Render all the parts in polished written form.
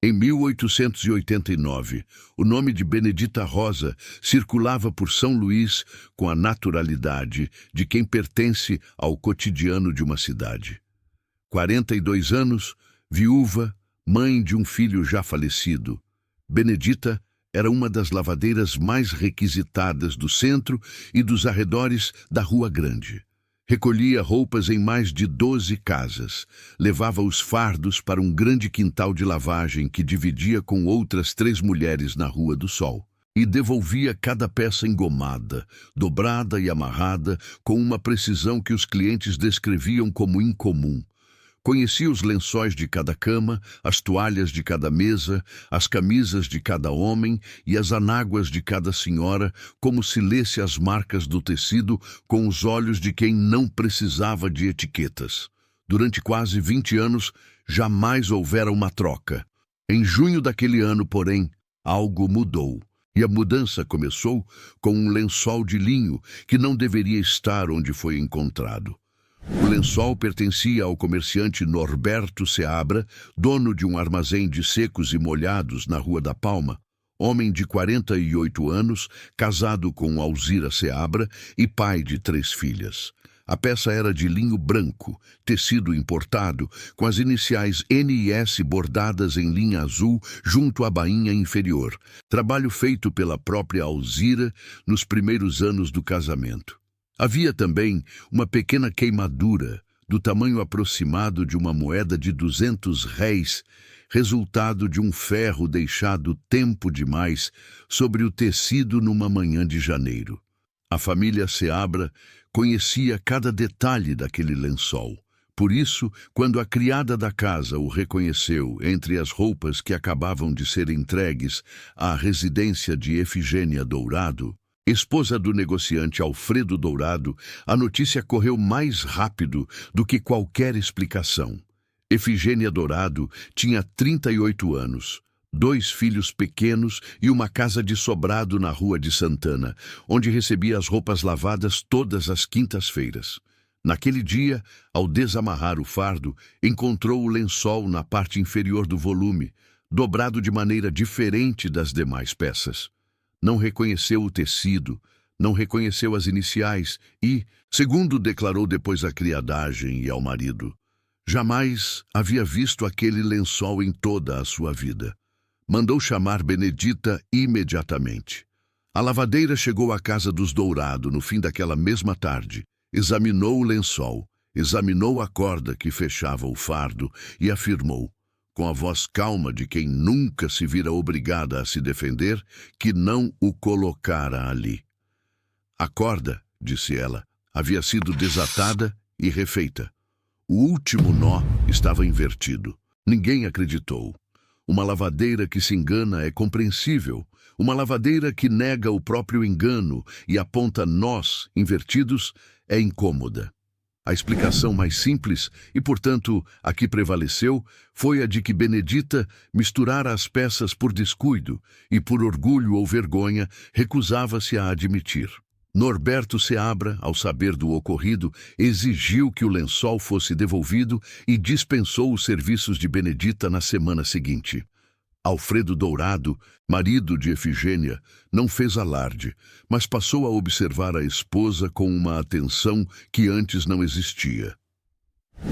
Em 1889, o nome de Benedita Rosa circulava por São Luís com a naturalidade de quem pertence ao cotidiano de uma cidade. 42 anos, viúva, mãe de um filho já falecido, Benedita era uma das lavadeiras mais requisitadas do centro e dos arredores da Rua Grande. Recolhia roupas em mais de 12 casas, levava os fardos para um grande quintal de lavagem que dividia com outras 3 mulheres na Rua do Sol, e devolvia cada peça engomada, dobrada e amarrada com uma precisão que os clientes descreviam como incomum. Conhecia os lençóis de cada cama, as toalhas de cada mesa, as camisas de cada homem e as anáguas de cada senhora, como se lesse as marcas do tecido com os olhos de quem não precisava de etiquetas. Durante quase 20 anos, jamais houvera uma troca. Em junho daquele ano, porém, algo mudou. E a mudança começou com um lençol de linho que não deveria estar onde foi encontrado. O lençol pertencia ao comerciante Norberto Seabra, dono de um armazém de secos e molhados na Rua da Palma, homem de 48 anos, casado com Alzira Seabra e pai de 3 filhas. A peça era de linho branco, tecido importado, com as iniciais N e S bordadas em linha azul junto à bainha inferior, trabalho feito pela própria Alzira nos primeiros anos do casamento. Havia também uma pequena queimadura, do tamanho aproximado de uma moeda de 200 réis, resultado de um ferro deixado tempo demais sobre o tecido numa manhã de janeiro. A família Seabra conhecia cada detalhe daquele lençol. Por isso, quando a criada da casa o reconheceu entre as roupas que acabavam de ser entregues à residência de Efigênia Dourado, esposa do negociante Alfredo Dourado, a notícia correu mais rápido do que qualquer explicação. Efigênia Dourado tinha 38 anos, 2 filhos pequenos e uma casa de sobrado na Rua de Santana, onde recebia as roupas lavadas todas as quintas-feiras. Naquele dia, ao desamarrar o fardo, encontrou o lençol na parte inferior do volume, dobrado de maneira diferente das demais peças. Não reconheceu o tecido, não reconheceu as iniciais e, segundo declarou depois à criadagem e ao marido, jamais havia visto aquele lençol em toda a sua vida. Mandou chamar Benedita imediatamente. A lavadeira chegou à casa dos Dourado no fim daquela mesma tarde, examinou o lençol, examinou a corda que fechava o fardo e afirmou, com a voz calma de quem nunca se vira obrigada a se defender, que não o colocara ali. A corda, disse ela, havia sido desatada e refeita. O último nó estava invertido. Ninguém acreditou. Uma lavadeira que se engana é compreensível. Uma lavadeira que nega o próprio engano e aponta nós invertidos é incômoda. A explicação mais simples, e portanto a que prevaleceu, foi a de que Benedita misturara as peças por descuido e por orgulho ou vergonha recusava-se a admitir. Norberto Seabra, ao saber do ocorrido, exigiu que o lençol fosse devolvido e dispensou os serviços de Benedita na semana seguinte. Alfredo Dourado, marido de Efigênia, não fez alarde, mas passou a observar a esposa com uma atenção que antes não existia.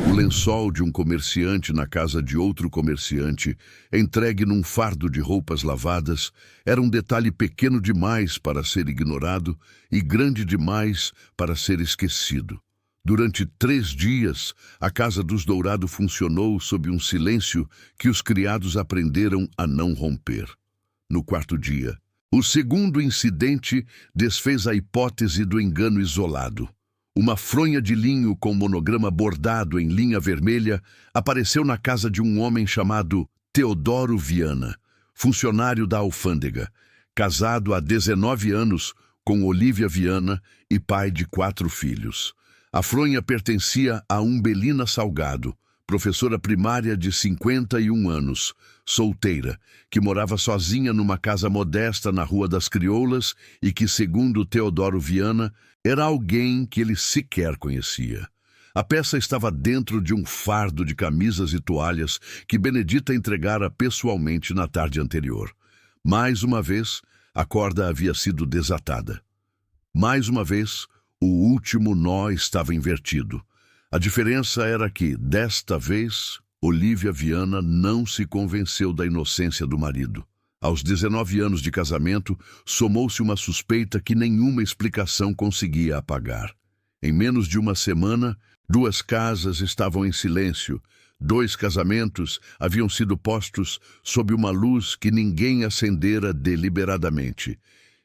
O lençol de um comerciante na casa de outro comerciante, entregue num fardo de roupas lavadas, era um detalhe pequeno demais para ser ignorado e grande demais para ser esquecido. Durante 3 dias, a casa dos Dourado funcionou sob um silêncio que os criados aprenderam a não romper. No 4º dia, o segundo incidente desfez a hipótese do engano isolado. Uma fronha de linho com monograma bordado em linha vermelha apareceu na casa de um homem chamado Teodoro Viana, funcionário da alfândega, casado há 19 anos com Olívia Viana e pai de 4 filhos. A fronha pertencia a Umbelina Salgado, professora primária de 51 anos, solteira, que morava sozinha numa casa modesta na Rua das Crioulas e que, segundo Teodoro Viana, era alguém que ele sequer conhecia. A peça estava dentro de um fardo de camisas e toalhas que Benedita entregara pessoalmente na tarde anterior. Mais uma vez, a corda havia sido desatada. Mais uma vez, o último nó estava invertido. A diferença era que, desta vez, Olívia Viana não se convenceu da inocência do marido. Aos 19 anos de casamento, somou-se uma suspeita que nenhuma explicação conseguia apagar. Em menos de uma semana, 2 casas estavam em silêncio, 2 casamentos haviam sido postos sob uma luz que ninguém acendera deliberadamente.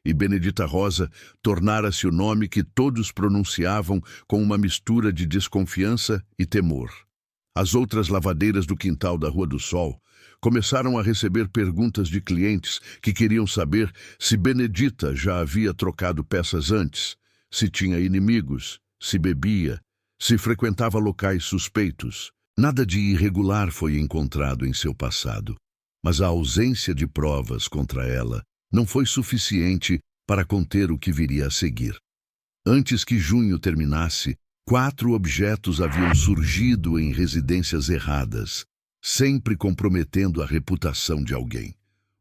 E Benedita Rosa tornara-se o nome que todos pronunciavam com uma mistura de desconfiança e temor. As outras lavadeiras do quintal da Rua do Sol começaram a receber perguntas de clientes que queriam saber se Benedita já havia trocado peças antes, se tinha inimigos, se bebia, se frequentava locais suspeitos. Nada de irregular foi encontrado em seu passado, mas a ausência de provas contra ela não foi suficiente para conter o que viria a seguir. Antes que junho terminasse, 4 objetos haviam surgido em residências erradas, sempre comprometendo a reputação de alguém.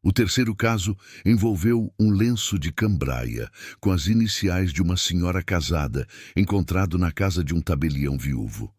O terceiro caso envolveu um lenço de cambraia, com as iniciais de uma senhora casada, encontrado na casa de um tabelião viúvo.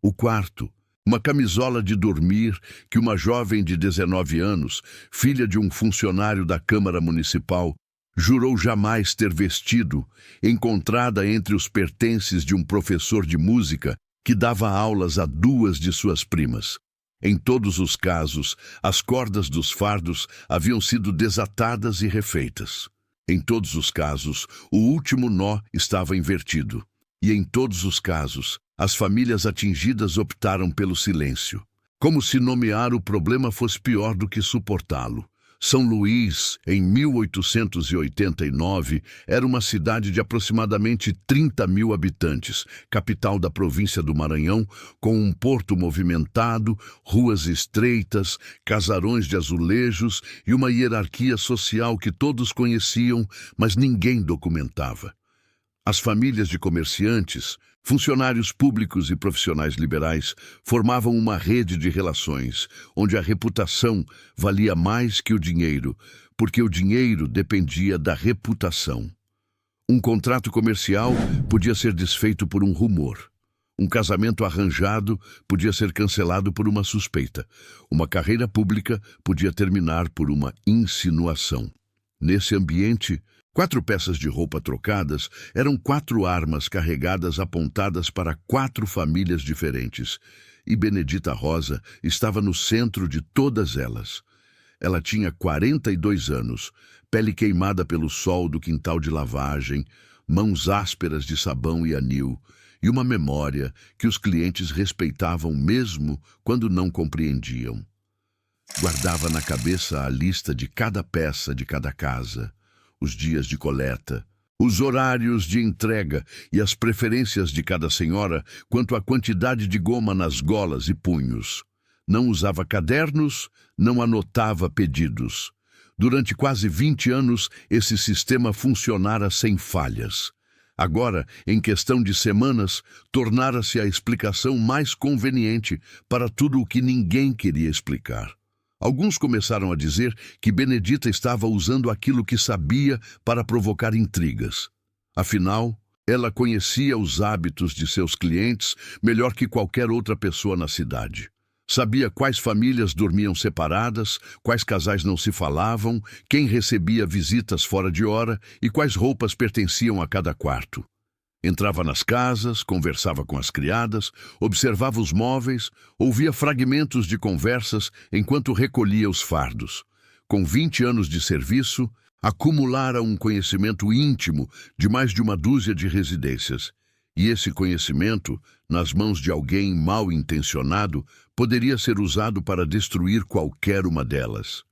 O quarto, uma camisola de dormir que uma jovem de 19 anos, filha de um funcionário da Câmara Municipal, jurou jamais ter vestido, encontrada entre os pertences de um professor de música que dava aulas a 2 de suas primas. Em todos os casos, as cordas dos fardos haviam sido desatadas e refeitas. Em todos os casos, o último nó estava invertido. E em todos os casos, as famílias atingidas optaram pelo silêncio. Como se nomear o problema fosse pior do que suportá-lo. São Luís, em 1889, era uma cidade de aproximadamente 30 mil habitantes, capital da província do Maranhão, com um porto movimentado, ruas estreitas, casarões de azulejos e uma hierarquia social que todos conheciam, mas ninguém documentava. As famílias de comerciantes, funcionários públicos e profissionais liberais formavam uma rede de relações, onde a reputação valia mais que o dinheiro, porque o dinheiro dependia da reputação. Um contrato comercial podia ser desfeito por um rumor. Um casamento arranjado podia ser cancelado por uma suspeita. Uma carreira pública podia terminar por uma insinuação. Nesse ambiente, 4 peças de roupa trocadas eram 4 armas carregadas apontadas para 4 famílias diferentes, e Benedita Rosa estava no centro de todas elas. Ela tinha 42 anos, pele queimada pelo sol do quintal de lavagem, mãos ásperas de sabão e anil, e uma memória que os clientes respeitavam mesmo quando não compreendiam. Guardava na cabeça a lista de cada peça de cada casa, os dias de coleta, os horários de entrega e as preferências de cada senhora quanto à quantidade de goma nas golas e punhos. Não usava cadernos, não anotava pedidos. Durante quase 20 anos, esse sistema funcionara sem falhas. Agora, em questão de semanas, tornara-se a explicação mais conveniente para tudo o que ninguém queria explicar. Alguns começaram a dizer que Benedita estava usando aquilo que sabia para provocar intrigas. Afinal, ela conhecia os hábitos de seus clientes melhor que qualquer outra pessoa na cidade. Sabia quais famílias dormiam separadas, quais casais não se falavam, quem recebia visitas fora de hora e quais roupas pertenciam a cada quarto. Entrava nas casas, conversava com as criadas, observava os móveis, ouvia fragmentos de conversas enquanto recolhia os fardos. Com 20 anos de serviço, acumulara um conhecimento íntimo de mais de uma dúzia de residências. E esse conhecimento, nas mãos de alguém mal intencionado, poderia ser usado para destruir qualquer uma delas.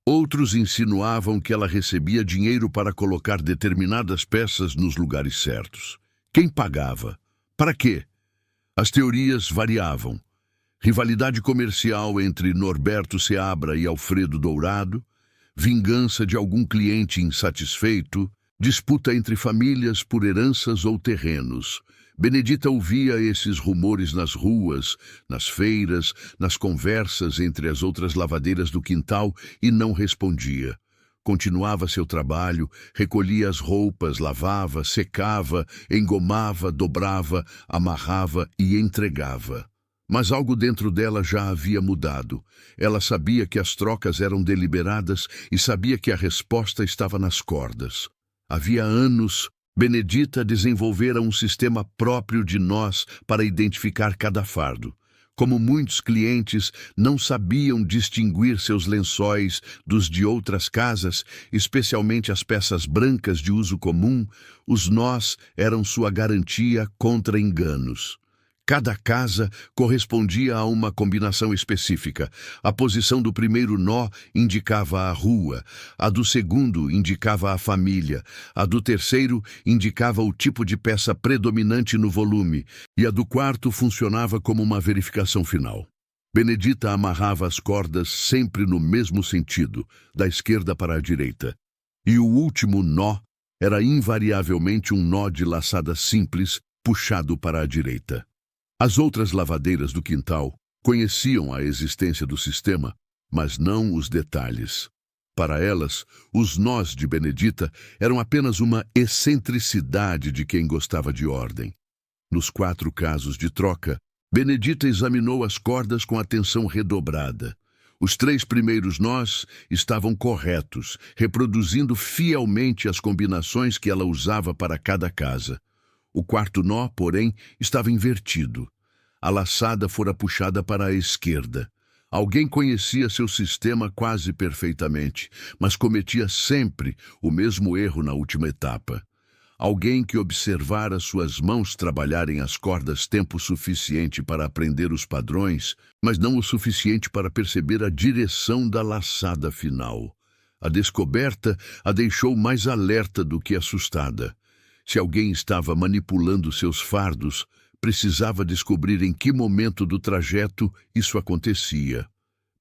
Outros insinuavam que ela recebia dinheiro para colocar determinadas peças nos lugares certos. Quem pagava? Para quê? As teorias variavam. Rivalidade comercial entre Norberto Seabra e Alfredo Dourado, vingança de algum cliente insatisfeito, disputa entre famílias por heranças ou terrenos, Benedita ouvia esses rumores nas ruas, nas feiras, nas conversas entre as outras lavadeiras do quintal e não respondia. Continuava seu trabalho, recolhia as roupas, lavava, secava, engomava, dobrava, amarrava e entregava. Mas algo dentro dela já havia mudado. Ela sabia que as trocas eram deliberadas e sabia que a resposta estava nas cordas. Havia anos, Benedita desenvolvera um sistema próprio de nós para identificar cada fardo. Como muitos clientes não sabiam distinguir seus lençóis dos de outras casas, especialmente as peças brancas de uso comum, os nós eram sua garantia contra enganos. Cada casa correspondia a uma combinação específica. A posição do primeiro nó indicava a rua, a do segundo indicava a família, a do terceiro indicava o tipo de peça predominante no volume, e a do quarto funcionava como uma verificação final. Benedita amarrava as cordas sempre no mesmo sentido, da esquerda para a direita. E o último nó era invariavelmente um nó de laçada simples, puxado para a direita. As outras lavadeiras do quintal conheciam a existência do sistema, mas não os detalhes. Para elas, os nós de Benedita eram apenas uma excentricidade de quem gostava de ordem. Nos 4 casos de troca, Benedita examinou as cordas com atenção redobrada. Os 3 primeiros nós estavam corretos, reproduzindo fielmente as combinações que ela usava para cada casa. O 4º nó, porém, estava invertido. A laçada fora puxada para a esquerda. Alguém conhecia seu sistema quase perfeitamente, mas cometia sempre o mesmo erro na última etapa. Alguém que observara suas mãos trabalharem as cordas tempo suficiente para aprender os padrões, mas não o suficiente para perceber a direção da laçada final. A descoberta a deixou mais alerta do que assustada. Se alguém estava manipulando seus fardos, precisava descobrir em que momento do trajeto isso acontecia.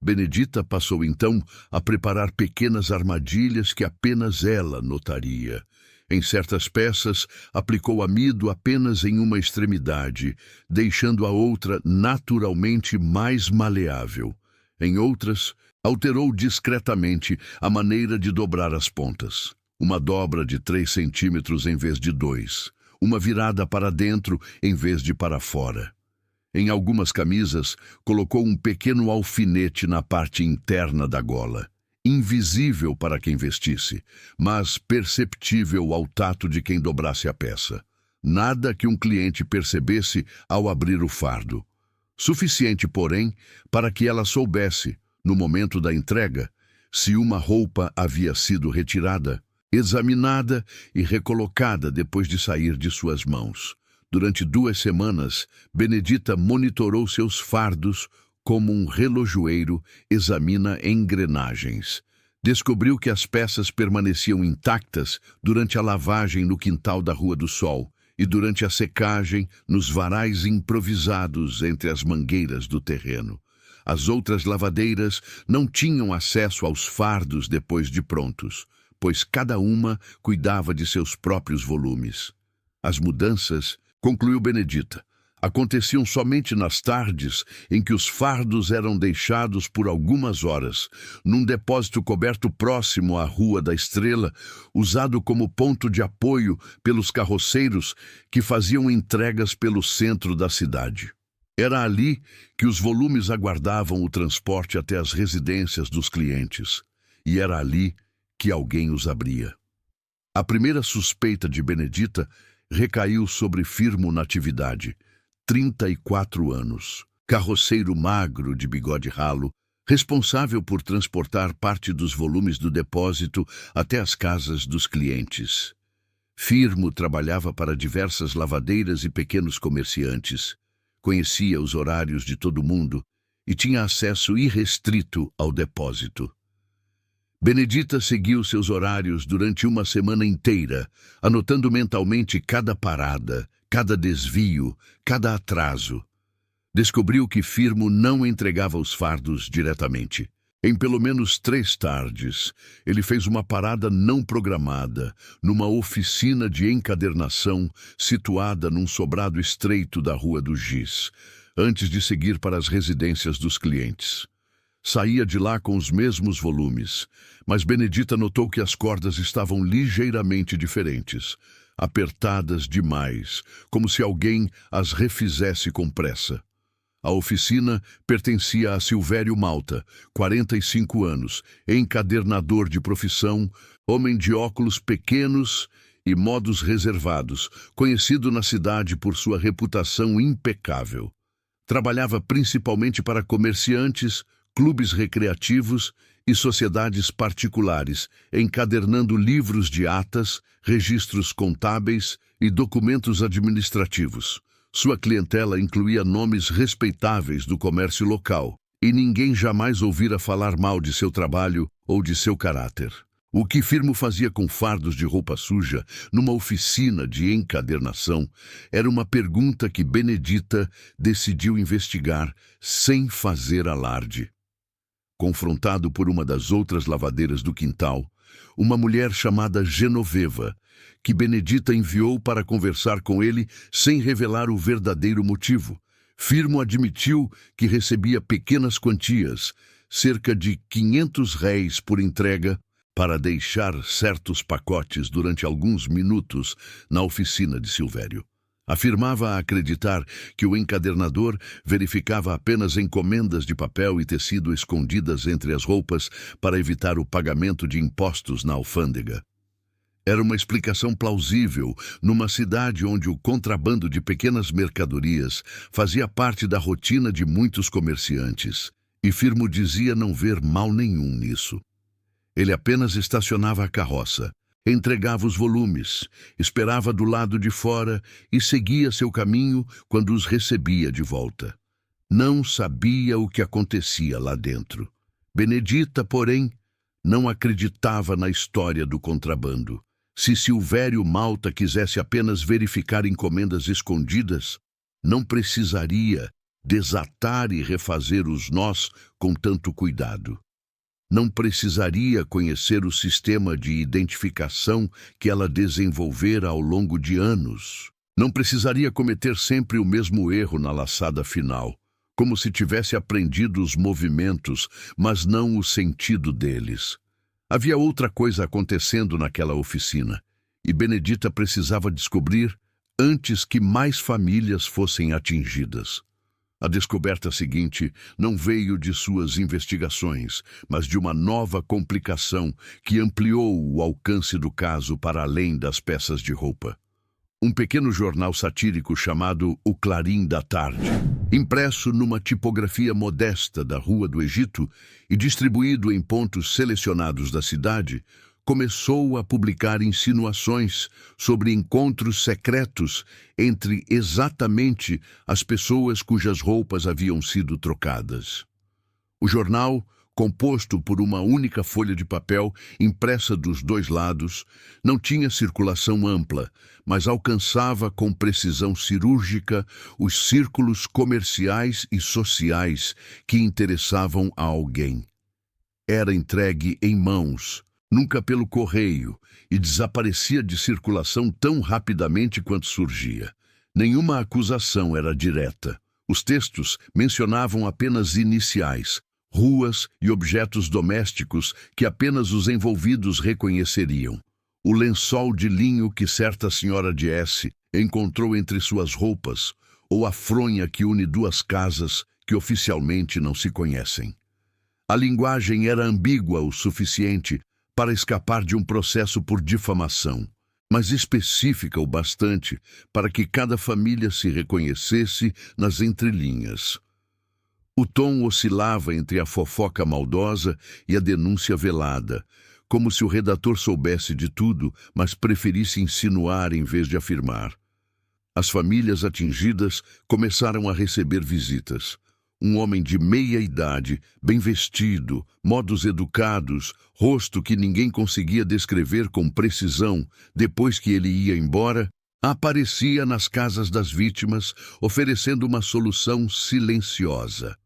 Benedita passou então a preparar pequenas armadilhas que apenas ela notaria. Em certas peças, aplicou amido apenas em uma extremidade, deixando a outra naturalmente mais maleável. Em outras, alterou discretamente a maneira de dobrar as pontas. Uma dobra de 3 centímetros em vez de 2. Uma virada para dentro em vez de para fora. Em algumas camisas, colocou um pequeno alfinete na parte interna da gola. Invisível para quem vestisse, mas perceptível ao tato de quem dobrasse a peça. Nada que um cliente percebesse ao abrir o fardo. Suficiente, porém, para que ela soubesse, no momento da entrega, se uma roupa havia sido retirada, examinada e recolocada depois de sair de suas mãos. Durante 2 semanas, Benedita monitorou seus fardos como um relojoeiro examina engrenagens. Descobriu que as peças permaneciam intactas durante a lavagem no quintal da Rua do Sol e durante a secagem nos varais improvisados entre as mangueiras do terreno. As outras lavadeiras não tinham acesso aos fardos depois de prontos, pois cada uma cuidava de seus próprios volumes. As mudanças, concluiu Benedita, aconteciam somente nas tardes em que os fardos eram deixados por algumas horas, num depósito coberto próximo à Rua da Estrela, usado como ponto de apoio pelos carroceiros que faziam entregas pelo centro da cidade. Era ali que os volumes aguardavam o transporte até as residências dos clientes, e era ali que alguém os abria. A primeira suspeita de Benedita recaiu sobre Firmo Natividade, 34 anos, carroceiro magro de bigode ralo, responsável por transportar parte dos volumes do depósito até as casas dos clientes. Firmo trabalhava para diversas lavadeiras e pequenos comerciantes, conhecia os horários de todo mundo e tinha acesso irrestrito ao depósito. Benedita seguiu seus horários durante uma semana inteira, anotando mentalmente cada parada, cada desvio, cada atraso. Descobriu que Firmo não entregava os fardos diretamente. Em pelo menos 3 tardes, ele fez uma parada não programada numa oficina de encadernação situada num sobrado estreito da Rua do Giz, antes de seguir para as residências dos clientes. Saía de lá com os mesmos volumes, mas Benedita notou que as cordas estavam ligeiramente diferentes, apertadas demais, como se alguém as refizesse com pressa. A oficina pertencia a Silvério Malta, 45 anos, encadernador de profissão, homem de óculos pequenos e modos reservados, conhecido na cidade por sua reputação impecável. Trabalhava principalmente para comerciantes, clubes recreativos e sociedades particulares, encadernando livros de atas, registros contábeis e documentos administrativos. Sua clientela incluía nomes respeitáveis do comércio local, e ninguém jamais ouvira falar mal de seu trabalho ou de seu caráter. O que Firmo fazia com fardos de roupa suja numa oficina de encadernação era uma pergunta que Benedita decidiu investigar sem fazer alarde. Confrontado por uma das outras lavadeiras do quintal, uma mulher chamada Genoveva, que Benedita enviou para conversar com ele sem revelar o verdadeiro motivo. Firmo admitiu que recebia pequenas quantias, cerca de 500 réis por entrega, para deixar certos pacotes durante alguns minutos na oficina de Silvério. Afirmava acreditar que o encadernador verificava apenas encomendas de papel e tecido escondidas entre as roupas para evitar o pagamento de impostos na alfândega. Era uma explicação plausível numa cidade onde o contrabando de pequenas mercadorias fazia parte da rotina de muitos comerciantes, e Firmo dizia não ver mal nenhum nisso. Ele apenas estacionava a carroça, entregava os volumes, esperava do lado de fora e seguia seu caminho quando os recebia de volta. Não sabia o que acontecia lá dentro. Benedita, porém, não acreditava na história do contrabando. Se Silvério Malta quisesse apenas verificar encomendas escondidas, não precisaria desatar e refazer os nós com tanto cuidado. Não precisaria conhecer o sistema de identificação que ela desenvolvera ao longo de anos. Não precisaria cometer sempre o mesmo erro na laçada final, como se tivesse aprendido os movimentos, mas não o sentido deles. Havia outra coisa acontecendo naquela oficina, e Benedita precisava descobrir antes que mais famílias fossem atingidas. A descoberta seguinte não veio de suas investigações, mas de uma nova complicação que ampliou o alcance do caso para além das peças de roupa. Um pequeno jornal satírico chamado O Clarim da Tarde, impresso numa tipografia modesta da Rua do Egito e distribuído em pontos selecionados da cidade, começou a publicar insinuações sobre encontros secretos entre exatamente as pessoas cujas roupas haviam sido trocadas. O jornal, composto por uma única folha de papel impressa dos dois lados, não tinha circulação ampla, mas alcançava com precisão cirúrgica os círculos comerciais e sociais que interessavam a alguém. Era entregue em mãos, nunca pelo correio, e desaparecia de circulação tão rapidamente quanto surgia. Nenhuma acusação era direta. Os textos mencionavam apenas iniciais, ruas e objetos domésticos que apenas os envolvidos reconheceriam. O lençol de linho que certa senhora de S encontrou entre suas roupas, ou a fronha que une duas casas que oficialmente não se conhecem. A linguagem era ambígua o suficiente para escapar de um processo por difamação, mas específica o bastante para que cada família se reconhecesse nas entrelinhas. O tom oscilava entre a fofoca maldosa e a denúncia velada, como se o redator soubesse de tudo, mas preferisse insinuar em vez de afirmar. As famílias atingidas começaram a receber visitas. Um homem de meia idade, bem vestido, modos educados, rosto que ninguém conseguia descrever com precisão depois que ele ia embora, aparecia nas casas das vítimas, oferecendo uma solução silenciosa.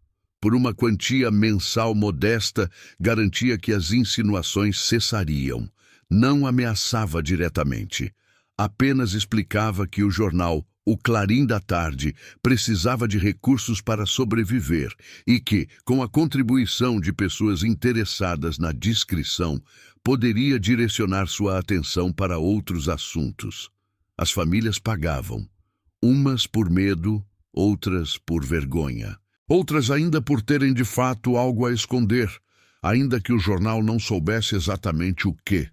por uma quantia mensal modesta, garantia que as insinuações cessariam. Não ameaçava diretamente. Apenas explicava que o jornal O Clarim da Tarde precisava de recursos para sobreviver e que, com a contribuição de pessoas interessadas na discrição, poderia direcionar sua atenção para outros assuntos. As famílias pagavam, umas por medo, outras por vergonha. Outras ainda por terem de fato algo a esconder, ainda que o jornal não soubesse exatamente o quê.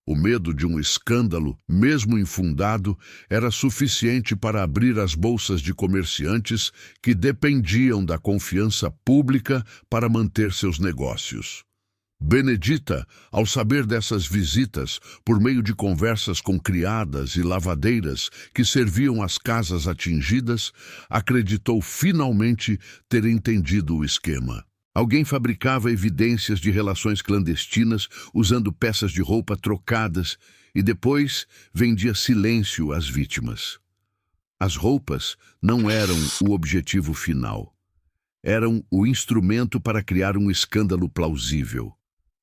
O medo de um escândalo, mesmo infundado, era suficiente para abrir as bolsas de comerciantes que dependiam da confiança pública para manter seus negócios. Benedita, ao saber dessas visitas, por meio de conversas com criadas e lavadeiras que serviam as casas atingidas, acreditou finalmente ter entendido o esquema. Alguém fabricava evidências de relações clandestinas usando peças de roupa trocadas e depois vendia silêncio às vítimas. As roupas não eram o objetivo final. Eram o instrumento para criar um escândalo plausível.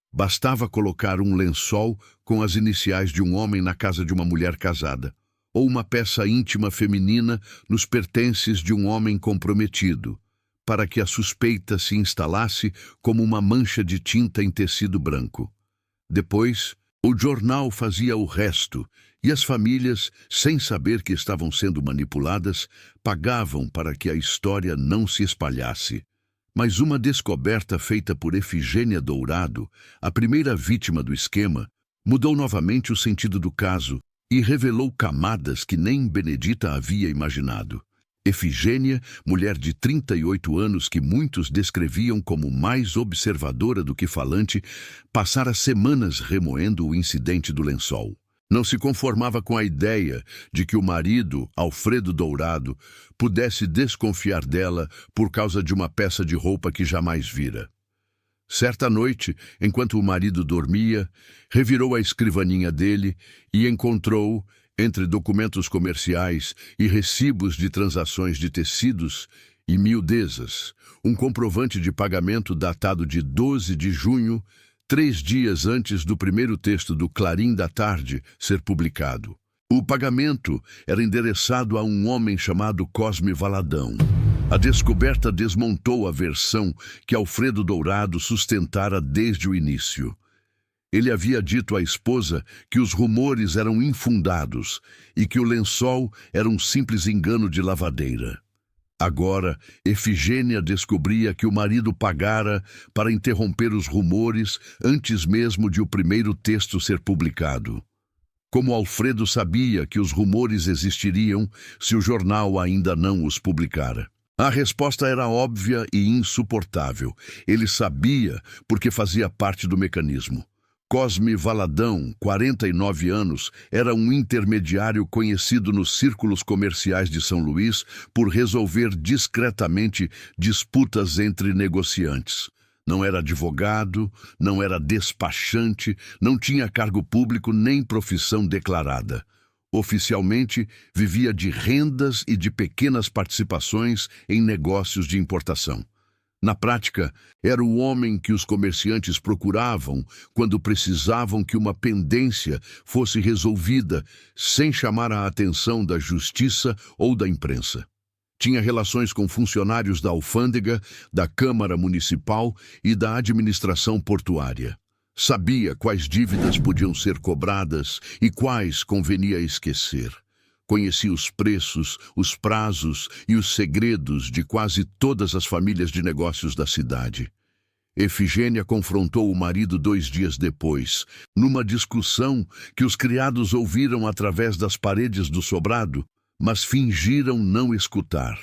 Bastava colocar um lençol com as iniciais de um homem na casa de uma mulher casada, ou uma peça íntima feminina nos pertences de um homem comprometido, para que a suspeita se instalasse como uma mancha de tinta em tecido branco. Depois, o jornal fazia o resto, e as famílias, sem saber que estavam sendo manipuladas, pagavam para que a história não se espalhasse. Mas uma descoberta feita por Efigênia Dourado, a primeira vítima do esquema, mudou novamente o sentido do caso e revelou camadas que nem Benedita havia imaginado. Efigênia, mulher de 38 anos que muitos descreviam como mais observadora do que falante, passara semanas remoendo o incidente do lençol. Não se conformava com a ideia de que o marido, Alfredo Dourado, pudesse desconfiar dela por causa de uma peça de roupa que jamais vira. Certa noite, enquanto o marido dormia, revirou a escrivaninha dele e encontrou, entre documentos comerciais e recibos de transações de tecidos e miudezas, um comprovante de pagamento datado de 12 de junho, 3 dias antes do primeiro texto do Clarim da Tarde ser publicado. O pagamento era endereçado a um homem chamado Cosme Valadão. A descoberta desmontou a versão que Alfredo Dourado sustentara desde o início. Ele havia dito à esposa que os rumores eram infundados e que o lençol era um simples engano de lavadeira. Agora, Efigênia descobria que o marido pagara para interromper os rumores antes mesmo de o primeiro texto ser publicado. Como Alfredo sabia que os rumores existiriam se o jornal ainda não os publicara? A resposta era óbvia e insuportável. Ele sabia porque fazia parte do mecanismo. Cosme Valadão, 49 anos, era um intermediário conhecido nos círculos comerciais de São Luís por resolver discretamente disputas entre negociantes. Não era advogado, não era despachante, não tinha cargo público nem profissão declarada. Oficialmente, vivia de rendas e de pequenas participações em negócios de importação. Na prática, era o homem que os comerciantes procuravam quando precisavam que uma pendência fosse resolvida sem chamar a atenção da justiça ou da imprensa. Tinha relações com funcionários da alfândega, da Câmara Municipal e da administração portuária. Sabia quais dívidas podiam ser cobradas e quais convenia esquecer. Conhecia os preços, os prazos e os segredos de quase todas as famílias de negócios da cidade. Efigênia confrontou o marido 2 dias depois, numa discussão que os criados ouviram através das paredes do sobrado, mas fingiram não escutar.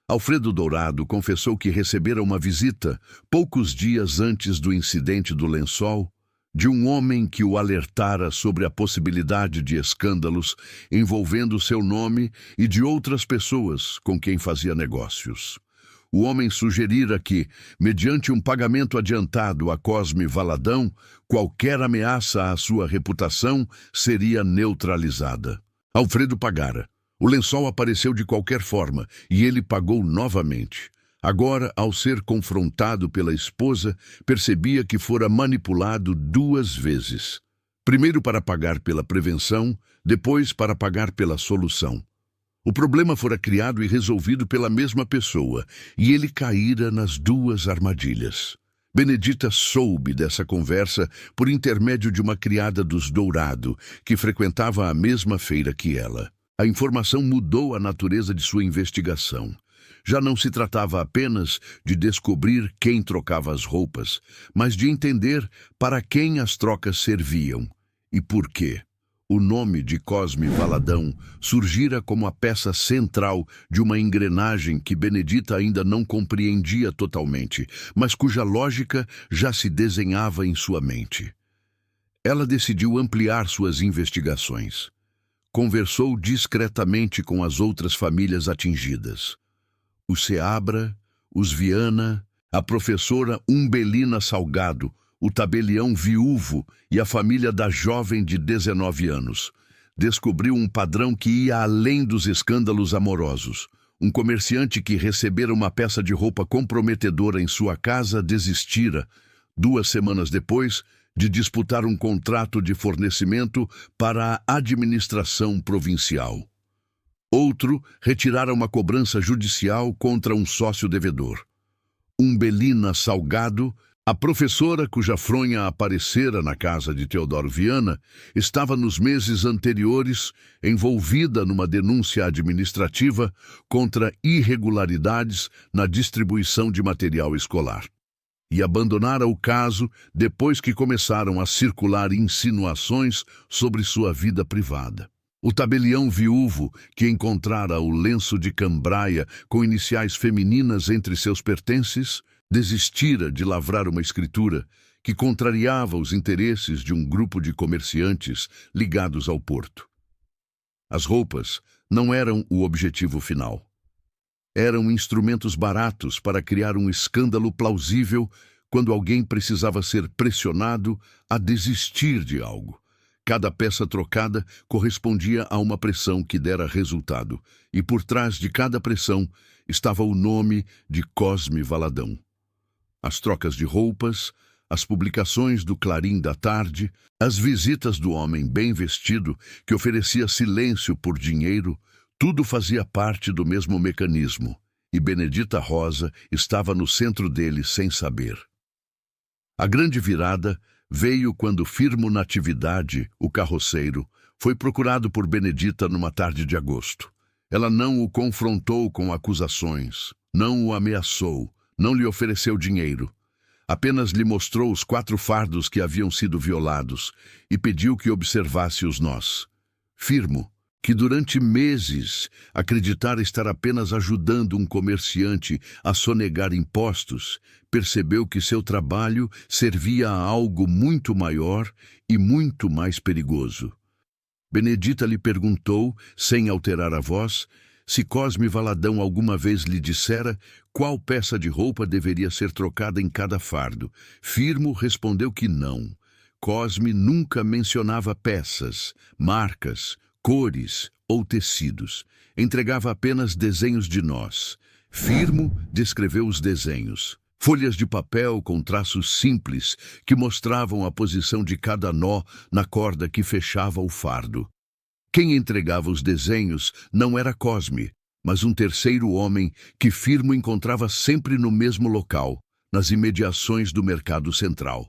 Alfredo Dourado confessou que recebera uma visita, poucos dias antes do incidente do lençol, de um homem que o alertara sobre a possibilidade de escândalos envolvendo seu nome e de outras pessoas com quem fazia negócios. O homem sugerira que, mediante um pagamento adiantado a Cosme Valadão, qualquer ameaça à sua reputação seria neutralizada. Alfredo pagara. O lençol apareceu de qualquer forma e ele pagou novamente. Agora, ao ser confrontado pela esposa, percebia que fora manipulado 2 vezes. Primeiro para pagar pela prevenção, depois para pagar pela solução. O problema fora criado e resolvido pela mesma pessoa, e ele caíra nas 2 armadilhas. Benedita soube dessa conversa por intermédio de uma criada dos Dourado, que frequentava a mesma feira que ela. A informação mudou a natureza de sua investigação. Já não se tratava apenas de descobrir quem trocava as roupas, mas de entender para quem as trocas serviam e por quê. O nome de Cosme Valadão surgira como a peça central de uma engrenagem que Benedita ainda não compreendia totalmente, mas cuja lógica já se desenhava em sua mente. Ela decidiu ampliar suas investigações. Conversou discretamente com as outras famílias atingidas. Os Seabra, os Viana, a professora Umbelina Salgado, o tabelião viúvo e a família da jovem de 19 anos. Descobriu um padrão que ia além dos escândalos amorosos. Um comerciante que recebera uma peça de roupa comprometedora em sua casa desistira, 2 semanas depois, de disputar um contrato de fornecimento para a administração provincial. Outro retirara uma cobrança judicial contra um sócio devedor. Umbelina Salgado, a professora cuja fronha aparecera na casa de Teodoro Viana, estava nos meses anteriores envolvida numa denúncia administrativa contra irregularidades na distribuição de material escolar. E abandonara o caso depois que começaram a circular insinuações sobre sua vida privada. O tabelião viúvo, que encontrara o lenço de cambraia com iniciais femininas entre seus pertences, desistira de lavrar uma escritura que contrariava os interesses de um grupo de comerciantes ligados ao porto. As roupas não eram o objetivo final. Eram instrumentos baratos para criar um escândalo plausível quando alguém precisava ser pressionado a desistir de algo. Cada peça trocada correspondia a uma pressão que dera resultado, e por trás de cada pressão estava o nome de Cosme Valadão. As trocas de roupas, as publicações do Clarim da Tarde, as visitas do homem bem vestido que oferecia silêncio por dinheiro, tudo fazia parte do mesmo mecanismo, e Benedita Rosa estava no centro dele sem saber. A grande virada veio quando Firmo Natividade, o carroceiro, foi procurado por Benedita numa tarde de agosto. Ela não o confrontou com acusações, não o ameaçou, não lhe ofereceu dinheiro. Apenas lhe mostrou os 4 fardos que haviam sido violados e pediu que observasse os nós. Firmo, que durante meses acreditara estar apenas ajudando um comerciante a sonegar impostos, percebeu que seu trabalho servia a algo muito maior e muito mais perigoso. Benedita lhe perguntou, sem alterar a voz, se Cosme Valadão alguma vez lhe dissera qual peça de roupa deveria ser trocada em cada fardo. Firmo respondeu que não. Cosme nunca mencionava peças, marcas, cores ou tecidos. Entregava apenas desenhos de nós. Firmo descreveu os desenhos. Folhas de papel com traços simples que mostravam a posição de cada nó na corda que fechava o fardo. Quem entregava os desenhos não era Cosme, mas um terceiro homem que Firmo encontrava sempre no mesmo local, nas imediações do mercado central.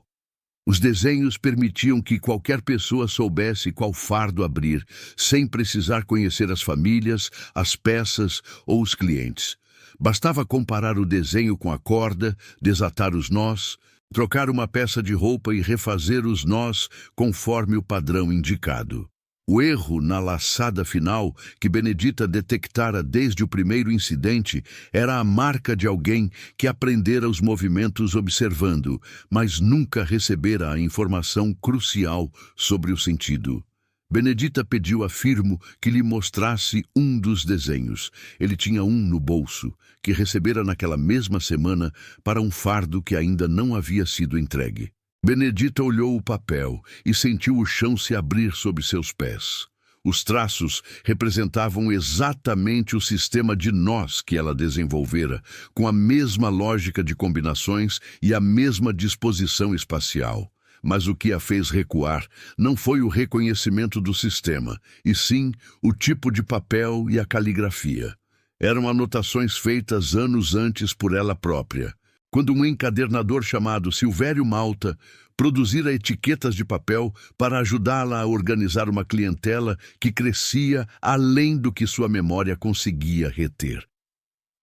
Os desenhos permitiam que qualquer pessoa soubesse qual fardo abrir, sem precisar conhecer as famílias, as peças ou os clientes. Bastava comparar o desenho com a corda, desatar os nós, trocar uma peça de roupa e refazer os nós conforme o padrão indicado. O erro na laçada final, que Benedita detectara desde o primeiro incidente, era a marca de alguém que aprendera os movimentos observando, mas nunca recebera a informação crucial sobre o sentido. Benedita pediu a Firmo que lhe mostrasse um dos desenhos. Ele tinha um no bolso, que recebera naquela mesma semana para um fardo que ainda não havia sido entregue. Benedita olhou o papel e sentiu o chão se abrir sob seus pés. Os traços representavam exatamente o sistema de nós que ela desenvolvera, com a mesma lógica de combinações e a mesma disposição espacial. Mas o que a fez recuar não foi o reconhecimento do sistema, e sim o tipo de papel e a caligrafia. Eram anotações feitas anos antes por ela própria, quando um encadernador chamado Silvério Malta produzira etiquetas de papel para ajudá-la a organizar uma clientela que crescia além do que sua memória conseguia reter.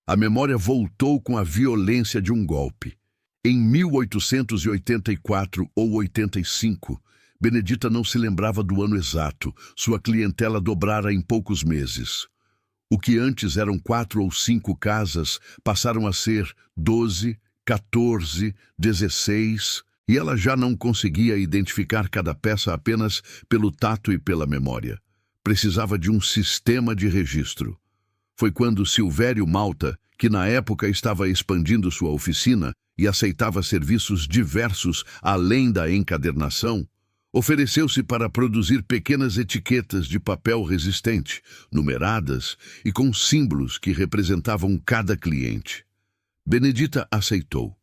A memória voltou com a violência de um golpe. Em 1884 ou 85, Benedita não se lembrava do ano exato. Sua clientela dobrara em poucos meses. O que antes eram 4 ou 5 casas passaram a ser 12, 14, 16, e ela já não conseguia identificar cada peça apenas pelo tato e pela memória. Precisava de um sistema de registro. Foi quando Silvério Malta, que na época estava expandindo sua oficina e aceitava serviços diversos além da encadernação, ofereceu-se para produzir pequenas etiquetas de papel resistente, numeradas e com símbolos que representavam cada cliente. Benedita aceitou.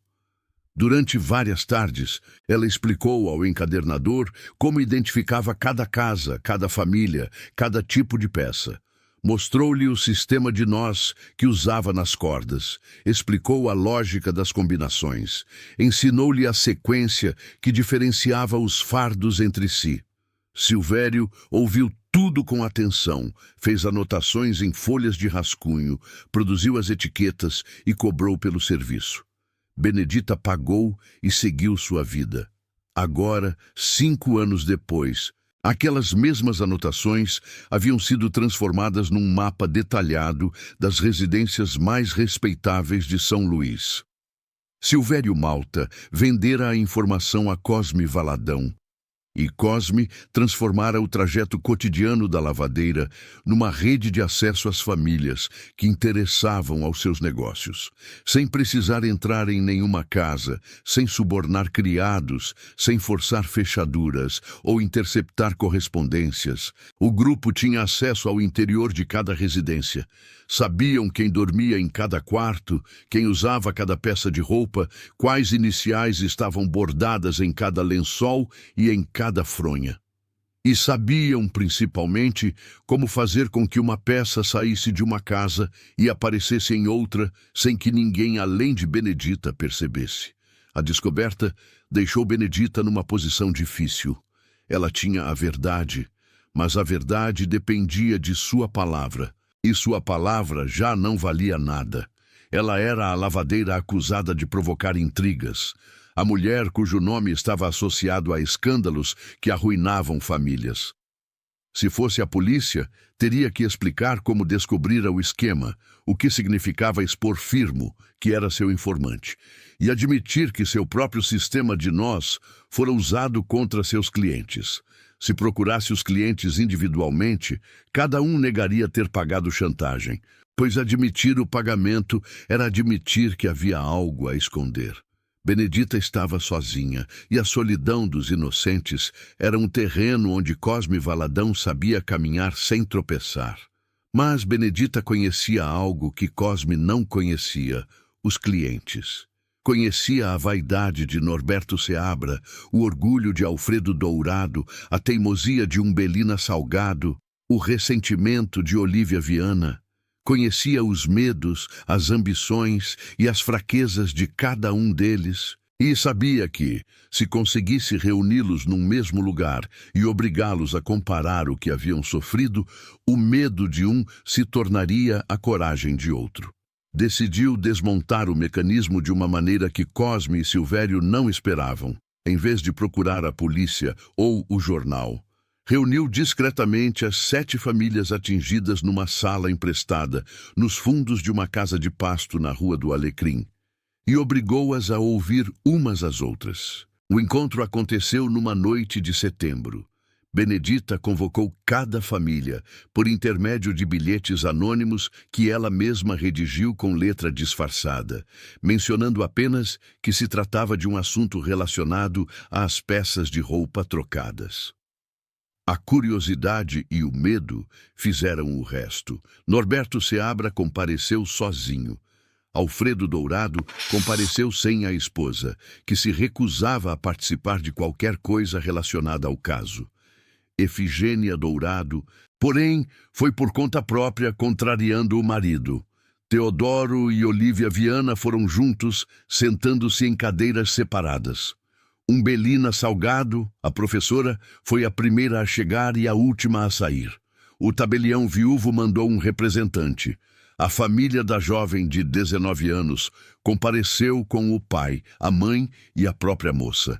Durante várias tardes, ela explicou ao encadernador como identificava cada casa, cada família, cada tipo de peça. Mostrou-lhe o sistema de nós que usava nas cordas, explicou a lógica das combinações, ensinou-lhe a sequência que diferenciava os fardos entre si. Silvério ouviu tudo com atenção, fez anotações em folhas de rascunho, produziu as etiquetas e cobrou pelo serviço. Benedita pagou e seguiu sua vida. Agora, 5 anos depois, aquelas mesmas anotações haviam sido transformadas num mapa detalhado das residências mais respeitáveis de São Luís. Silvério Malta vendera a informação a Cosme Valadão, e Cosme transformara o trajeto cotidiano da lavadeira numa rede de acesso às famílias que interessavam aos seus negócios. Sem precisar entrar em nenhuma casa, sem subornar criados, sem forçar fechaduras ou interceptar correspondências, o grupo tinha acesso ao interior de cada residência. Sabiam quem dormia em cada quarto, quem usava cada peça de roupa, quais iniciais estavam bordadas em cada lençol e em cada fronha. E sabiam, principalmente, como fazer com que uma peça saísse de uma casa e aparecesse em outra sem que ninguém além de Benedita percebesse. A descoberta deixou Benedita numa posição difícil. Ela tinha a verdade, mas a verdade dependia de sua palavra. E sua palavra já não valia nada. Ela era a lavadeira acusada de provocar intrigas, a mulher cujo nome estava associado a escândalos que arruinavam famílias. Se fosse a polícia, teria que explicar como descobrira o esquema, o que significava expor Firmo, que era seu informante, e admitir que seu próprio sistema de nós fora usado contra seus clientes. Se procurasse os clientes individualmente, cada um negaria ter pagado chantagem, pois admitir o pagamento era admitir que havia algo a esconder. Benedita estava sozinha, e a solidão dos inocentes era um terreno onde Cosme Valadão sabia caminhar sem tropeçar. Mas Benedita conhecia algo que Cosme não conhecia: os clientes. Conhecia a vaidade de Norberto Seabra, o orgulho de Alfredo Dourado, a teimosia de Umbelina Salgado, o ressentimento de Olívia Viana. Conhecia os medos, as ambições e as fraquezas de cada um deles. E sabia que, se conseguisse reuni-los num mesmo lugar e obrigá-los a comparar o que haviam sofrido, o medo de um se tornaria a coragem de outro. Decidiu desmontar o mecanismo de uma maneira que Cosme e Silvério não esperavam. Em vez de procurar a polícia ou o jornal, reuniu discretamente as 7 famílias atingidas numa sala emprestada, nos fundos de uma casa de pasto na Rua do Alecrim, e obrigou-as a ouvir umas às outras. O encontro aconteceu numa noite de setembro. Benedita convocou cada família, por intermédio de bilhetes anônimos que ela mesma redigiu com letra disfarçada, mencionando apenas que se tratava de um assunto relacionado às peças de roupa trocadas. A curiosidade e o medo fizeram o resto. Norberto Seabra compareceu sozinho. Alfredo Dourado compareceu sem a esposa, que se recusava a participar de qualquer coisa relacionada ao caso. Efigênia Dourado, porém, foi por conta própria, contrariando o marido. Teodoro e Olívia Viana foram juntos, sentando-se em cadeiras separadas. Umbelina Salgado, a professora, foi a primeira a chegar e a última a sair. O tabelião viúvo mandou um representante. A família da jovem de 19 anos compareceu com o pai, a mãe e a própria moça.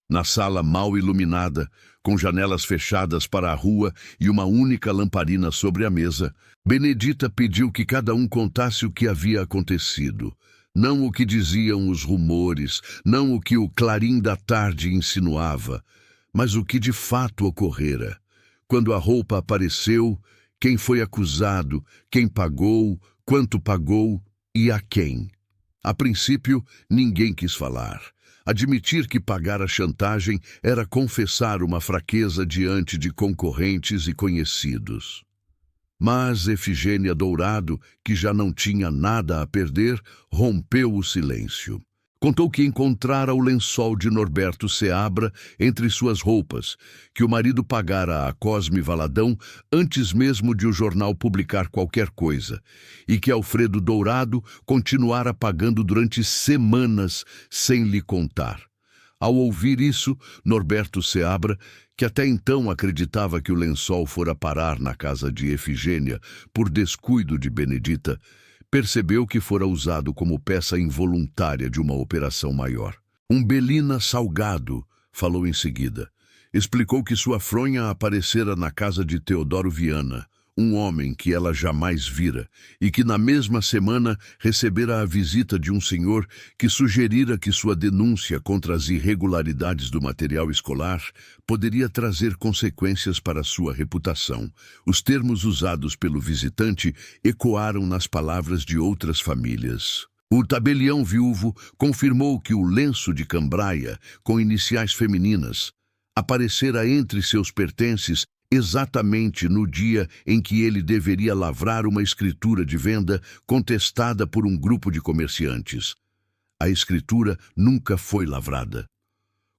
Na sala mal iluminada, com janelas fechadas para a rua e uma única lamparina sobre a mesa, Benedita pediu que cada um contasse o que havia acontecido. Não o que diziam os rumores, não o que o clarim da tarde insinuava, mas o que de fato ocorrera. Quando a roupa apareceu, quem foi acusado, quem pagou, quanto pagou e a quem. A princípio, ninguém quis falar. Admitir que pagar a chantagem era confessar uma fraqueza diante de concorrentes e conhecidos. Mas Efigênia Dourado, que já não tinha nada a perder, rompeu o silêncio. Contou que encontrara o lençol de Norberto Seabra entre suas roupas, que o marido pagara a Cosme Valadão antes mesmo de o jornal publicar qualquer coisa, e que Alfredo Dourado continuara pagando durante semanas sem lhe contar. Ao ouvir isso, Norberto Seabra, que até então acreditava que o lençol fora parar na casa de Efigênia por descuido de Benedita, percebeu que fora usado como peça involuntária de uma operação maior. Umbelina Salgado falou em seguida. Explicou que sua fronha aparecera na casa de Teodoro Viana, um homem que ela jamais vira, e que na mesma semana recebera a visita de um senhor que sugerira que sua denúncia contra as irregularidades do material escolar poderia trazer consequências para sua reputação. Os termos usados pelo visitante ecoaram nas palavras de outras famílias. O tabelião viúvo confirmou que o lenço de cambraia, com iniciais femininas, aparecera entre seus pertences exatamente no dia em que ele deveria lavrar uma escritura de venda contestada por um grupo de comerciantes. A escritura nunca foi lavrada.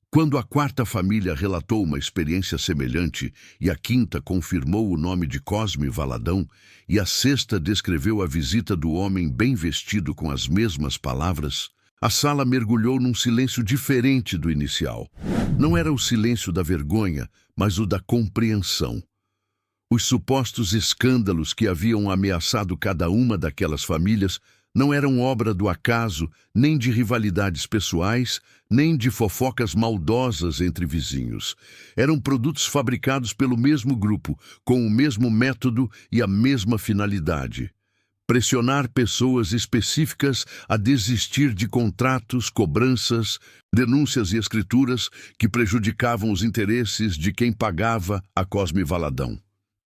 Quando a quarta família relatou uma experiência semelhante e a quinta confirmou o nome de Cosme Valadão e a sexta descreveu a visita do homem bem vestido com as mesmas palavras, a sala mergulhou num silêncio diferente do inicial. Não era o silêncio da vergonha, mas o da compreensão. Os supostos escândalos que haviam ameaçado cada uma daquelas famílias não eram obra do acaso, nem de rivalidades pessoais, nem de fofocas maldosas entre vizinhos. Eram produtos fabricados pelo mesmo grupo, com o mesmo método e a mesma finalidade: pressionar pessoas específicas a desistir de contratos, cobranças, denúncias e escrituras que prejudicavam os interesses de quem pagava a Cosme Valadão.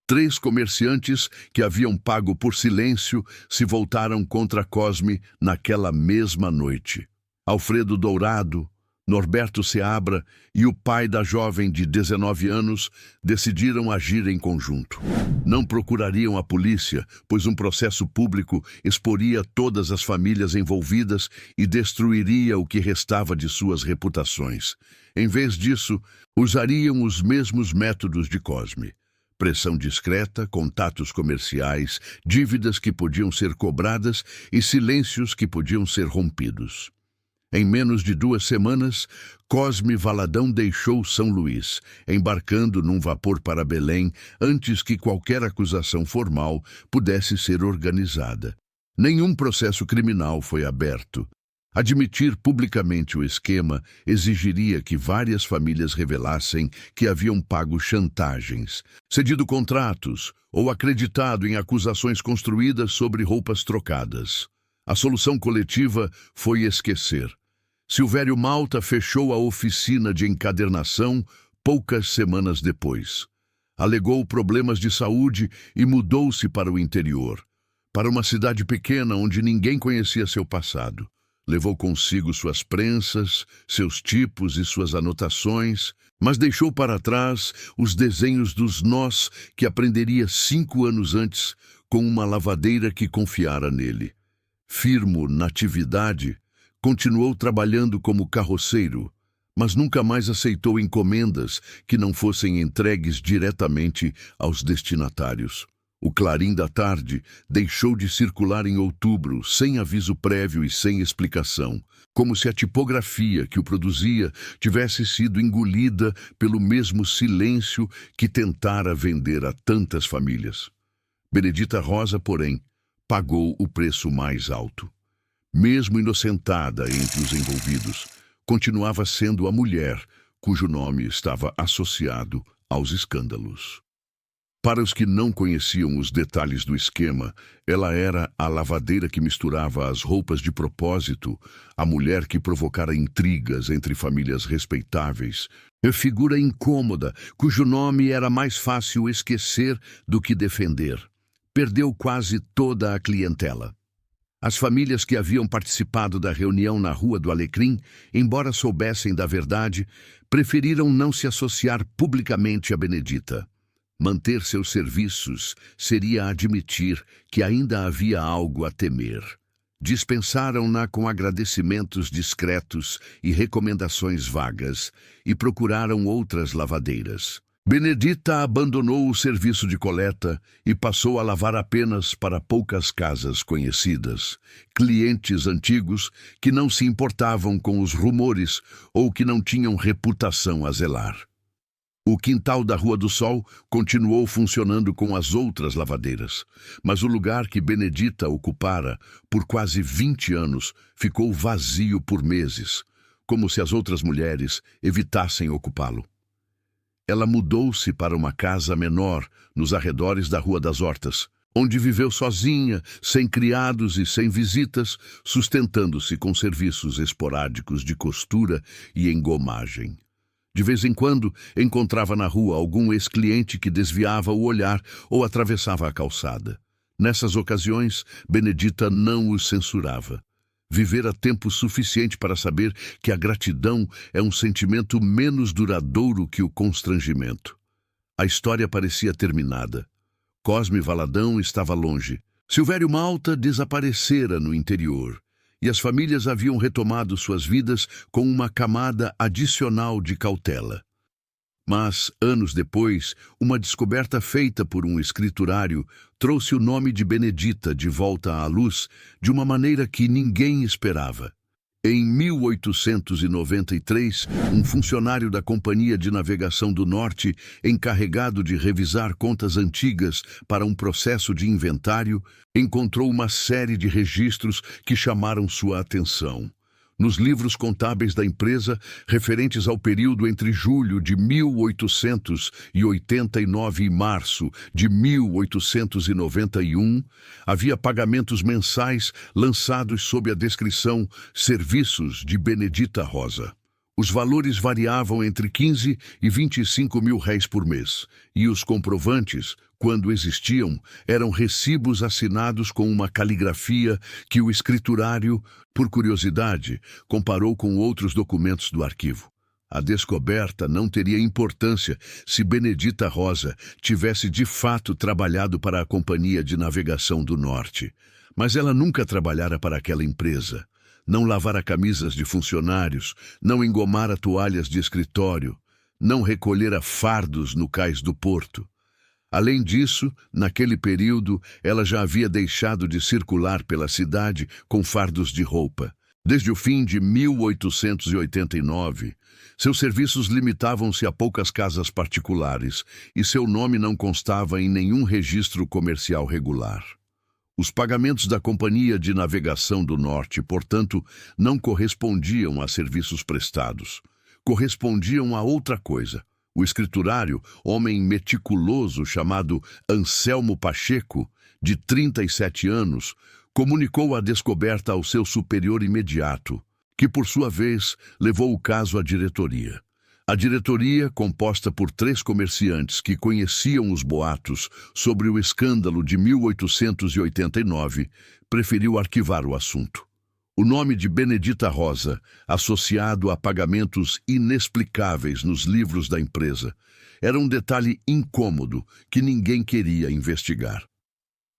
3 comerciantes que haviam pago por silêncio se voltaram contra Cosme naquela mesma noite. Alfredo Dourado, Norberto Seabra e o pai da jovem de 19 anos decidiram agir em conjunto. Não procurariam a polícia, pois um processo público exporia todas as famílias envolvidas e destruiria o que restava de suas reputações. Em vez disso, usariam os mesmos métodos de Cosme: pressão discreta, contatos comerciais, dívidas que podiam ser cobradas e silêncios que podiam ser rompidos. Em menos de 2 semanas, Cosme Valadão deixou São Luís, embarcando num vapor para Belém antes que qualquer acusação formal pudesse ser organizada. Nenhum processo criminal foi aberto. Admitir publicamente o esquema exigiria que várias famílias revelassem que haviam pago chantagens, cedido contratos ou acreditado em acusações construídas sobre roupas trocadas. A solução coletiva foi esquecer. Silvério Malta fechou a oficina de encadernação poucas semanas depois. Alegou problemas de saúde e mudou-se para o interior, para uma cidade pequena onde ninguém conhecia seu passado. Levou consigo suas prensas, seus tipos e suas anotações, mas deixou para trás os desenhos dos nós que aprenderia 5 anos antes com uma lavadeira que confiara nele. Firmo na atividade, continuou trabalhando como carroceiro, mas nunca mais aceitou encomendas que não fossem entregues diretamente aos destinatários. O Clarim da Tarde deixou de circular em outubro, sem aviso prévio e sem explicação, como se a tipografia que o produzia tivesse sido engolida pelo mesmo silêncio que tentara vender a tantas famílias. Benedita Rosa, porém, pagou o preço mais alto. Mesmo inocentada entre os envolvidos, continuava sendo a mulher cujo nome estava associado aos escândalos. Para os que não conheciam os detalhes do esquema, ela era a lavadeira que misturava as roupas de propósito, a mulher que provocara intrigas entre famílias respeitáveis, a figura incômoda, cujo nome era mais fácil esquecer do que defender. Perdeu quase toda a clientela. As famílias que haviam participado da reunião na Rua do Alecrim, embora soubessem da verdade, preferiram não se associar publicamente a Benedita. Manter seus serviços seria admitir que ainda havia algo a temer. Dispensaram-na com agradecimentos discretos e recomendações vagas e procuraram outras lavadeiras. Benedita abandonou o serviço de coleta e passou a lavar apenas para poucas casas conhecidas, clientes antigos que não se importavam com os rumores ou que não tinham reputação a zelar. O quintal da Rua do Sol continuou funcionando com as outras lavadeiras, mas o lugar que Benedita ocupara por quase 20 anos ficou vazio por meses, como se as outras mulheres evitassem ocupá-lo. Ela mudou-se para uma casa menor nos arredores da Rua das Hortas, onde viveu sozinha, sem criados e sem visitas, sustentando-se com serviços esporádicos de costura e engomagem. De vez em quando, encontrava na rua algum ex-cliente que desviava o olhar ou atravessava a calçada. Nessas ocasiões, Benedita não os censurava. Vivera tempo suficiente para saber que a gratidão é um sentimento menos duradouro que o constrangimento. A história parecia terminada. Cosme Valadão estava longe. Silvério Malta desaparecera no interior, e as famílias haviam retomado suas vidas com uma camada adicional de cautela. Mas, anos depois, uma descoberta feita por um escriturário trouxe o nome de Benedita de volta à luz de uma maneira que ninguém esperava. Em 1893, um funcionário da Companhia de Navegação do Norte, encarregado de revisar contas antigas para um processo de inventário, encontrou uma série de registros que chamaram sua atenção. Nos livros contábeis da empresa, referentes ao período entre julho de 1889 e março de 1891, havia pagamentos mensais lançados sob a descrição Serviços de Benedita Rosa. Os valores variavam entre 15 e 25 mil réis por mês, e os comprovantes, quando existiam, eram recibos assinados com uma caligrafia que o escriturário, por curiosidade, comparou com outros documentos do arquivo. A descoberta não teria importância se Benedita Rosa tivesse de fato trabalhado para a Companhia de Navegação do Norte, mas ela nunca trabalhara para aquela empresa. Não lavara camisas de funcionários, não engomara toalhas de escritório, não recolhera fardos no cais do porto. Além disso, naquele período, ela já havia deixado de circular pela cidade com fardos de roupa. Desde o fim de 1889, seus serviços limitavam-se a poucas casas particulares e seu nome não constava em nenhum registro comercial regular. Os pagamentos da Companhia de Navegação do Norte, portanto, não correspondiam a serviços prestados. Correspondiam a outra coisa. O escriturário, homem meticuloso chamado Anselmo Pacheco, de 37 anos, comunicou a descoberta ao seu superior imediato, que, por sua vez, levou o caso à diretoria. A diretoria, composta por 3 comerciantes que conheciam os boatos sobre o escândalo de 1889, preferiu arquivar o assunto. O nome de Benedita Rosa, associado a pagamentos inexplicáveis nos livros da empresa, era um detalhe incômodo que ninguém queria investigar.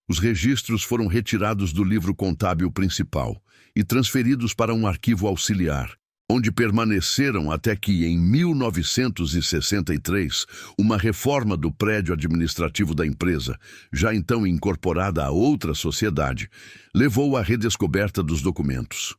Os registros foram retirados do livro contábil principal e transferidos para um arquivo auxiliar, onde permaneceram até que, em 1963, uma reforma do prédio administrativo da empresa, já então incorporada a outra sociedade, levou à redescoberta dos documentos.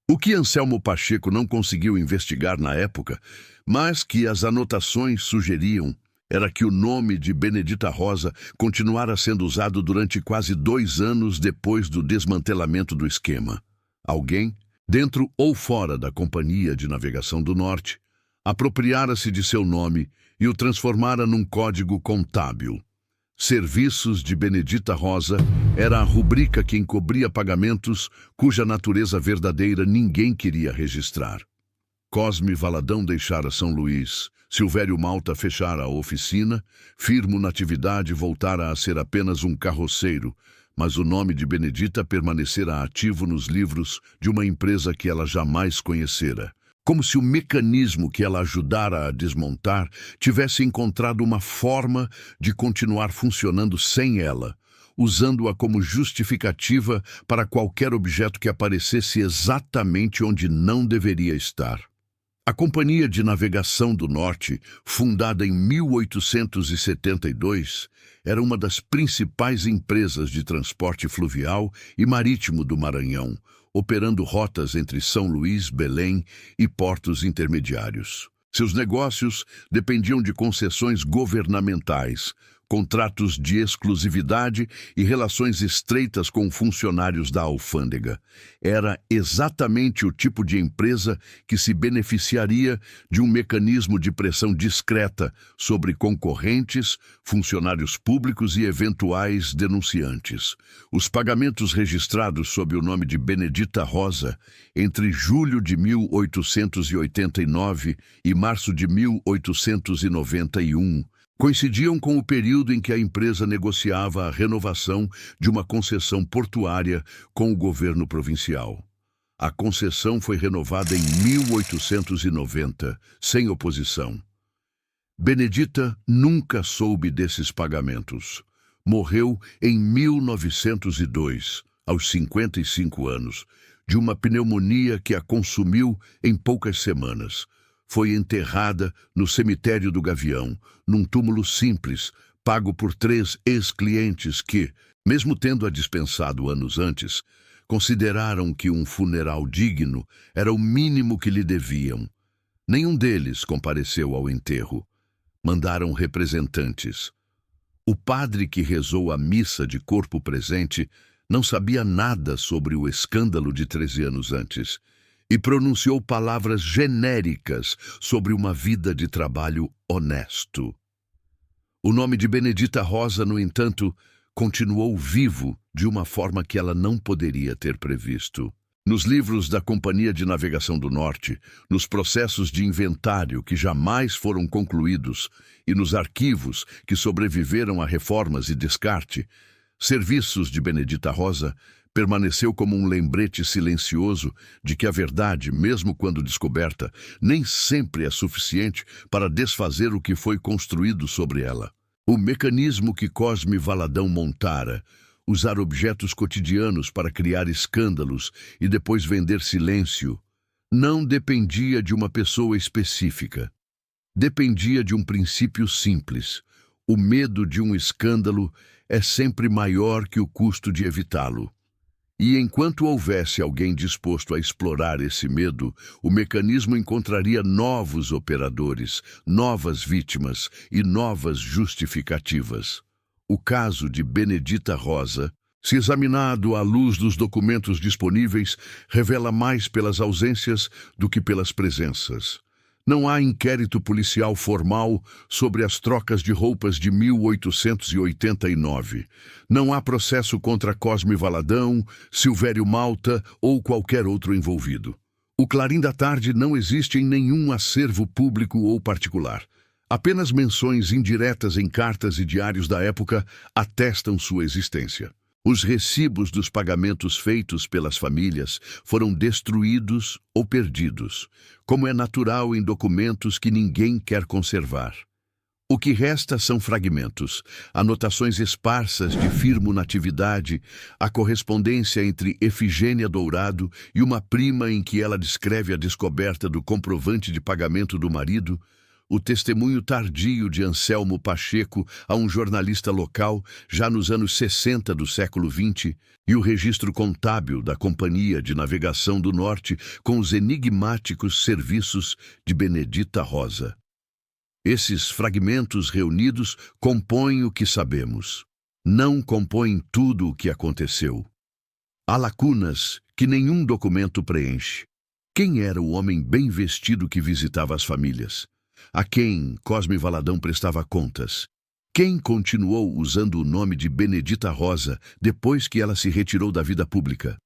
O que Anselmo Pacheco não conseguiu investigar na época, mas que as anotações sugeriam, era que o nome de Benedita Rosa continuara sendo usado durante quase 2 anos depois do desmantelamento do esquema. Alguém, dentro ou fora da Companhia de Navegação do Norte, apropriara-se de seu nome e o transformara num código contábil. Serviços de Benedita Rosa era a rubrica que encobria pagamentos cuja natureza verdadeira ninguém queria registrar. Cosme Valadão deixara São Luís, Silvério Malta fechara a oficina, Firmo Natividade voltara a ser apenas um carroceiro, mas o nome de Benedita permanecera ativo nos livros de uma empresa que ela jamais conhecera, como se o mecanismo que ela ajudara a desmontar tivesse encontrado uma forma de continuar funcionando sem ela, usando-a como justificativa para qualquer objeto que aparecesse exatamente onde não deveria estar. A Companhia de Navegação do Norte, fundada em 1872, era uma das principais empresas de transporte fluvial e marítimo do Maranhão, operando rotas entre São Luís, Belém e portos intermediários. Seus negócios dependiam de concessões governamentais, contratos de exclusividade e relações estreitas com funcionários da alfândega. Era exatamente o tipo de empresa que se beneficiaria de um mecanismo de pressão discreta sobre concorrentes, funcionários públicos e eventuais denunciantes. Os pagamentos registrados sob o nome de Benedita Rosa entre julho de 1889 e março de 1891 coincidiam com o período em que a empresa negociava a renovação de uma concessão portuária com o governo provincial. A concessão foi renovada em 1890, sem oposição. Benedita nunca soube desses pagamentos. Morreu em 1902, aos 55 anos, de uma pneumonia que a consumiu em poucas semanas. Foi enterrada no cemitério do Gavião, num túmulo simples, pago por 3 ex-clientes que, mesmo tendo-a dispensado anos antes, consideraram que um funeral digno era o mínimo que lhe deviam. Nenhum deles compareceu ao enterro. Mandaram representantes. O padre que rezou a missa de corpo presente não sabia nada sobre o escândalo de 13 anos antes, e pronunciou palavras genéricas sobre uma vida de trabalho honesto. O nome de Benedita Rosa, no entanto, continuou vivo de uma forma que ela não poderia ter previsto. Nos livros da Companhia de Navegação do Norte, nos processos de inventário que jamais foram concluídos e nos arquivos que sobreviveram a reformas e descarte, Serviços de Benedita Rosa permaneceu como um lembrete silencioso de que a verdade, mesmo quando descoberta, nem sempre é suficiente para desfazer o que foi construído sobre ela. O mecanismo que Cosme Valadão montara, usar objetos cotidianos para criar escândalos e depois vender silêncio, não dependia de uma pessoa específica. Dependia de um princípio simples. O medo de um escândalo é sempre maior que o custo de evitá-lo. E enquanto houvesse alguém disposto a explorar esse medo, o mecanismo encontraria novos operadores, novas vítimas e novas justificativas. O caso de Benedita Rosa, se examinado à luz dos documentos disponíveis, revela mais pelas ausências do que pelas presenças. Não há inquérito policial formal sobre as trocas de roupas de 1889. Não há processo contra Cosme Valadão, Silvério Malta ou qualquer outro envolvido. O Clarim da Tarde não existe em nenhum acervo público ou particular. Apenas menções indiretas em cartas e diários da época atestam sua existência. Os recibos dos pagamentos feitos pelas famílias foram destruídos ou perdidos, como é natural em documentos que ninguém quer conservar. O que resta são fragmentos, anotações esparsas de Firmo Natividade, a correspondência entre Efigênia Dourado e uma prima em que ela descreve a descoberta do comprovante de pagamento do marido, o testemunho tardio de Anselmo Pacheco a um jornalista local, já nos anos 60 do século XX, e o registro contábil da Companhia de Navegação do Norte com os enigmáticos serviços de Benedita Rosa. Esses fragmentos reunidos compõem o que sabemos. Não compõem tudo o que aconteceu. Há lacunas que nenhum documento preenche. Quem era o homem bem vestido que visitava as famílias? A quem Cosme Valadão prestava contas? Quem continuou usando o nome de Benedita Rosa depois que ela se retirou da vida pública?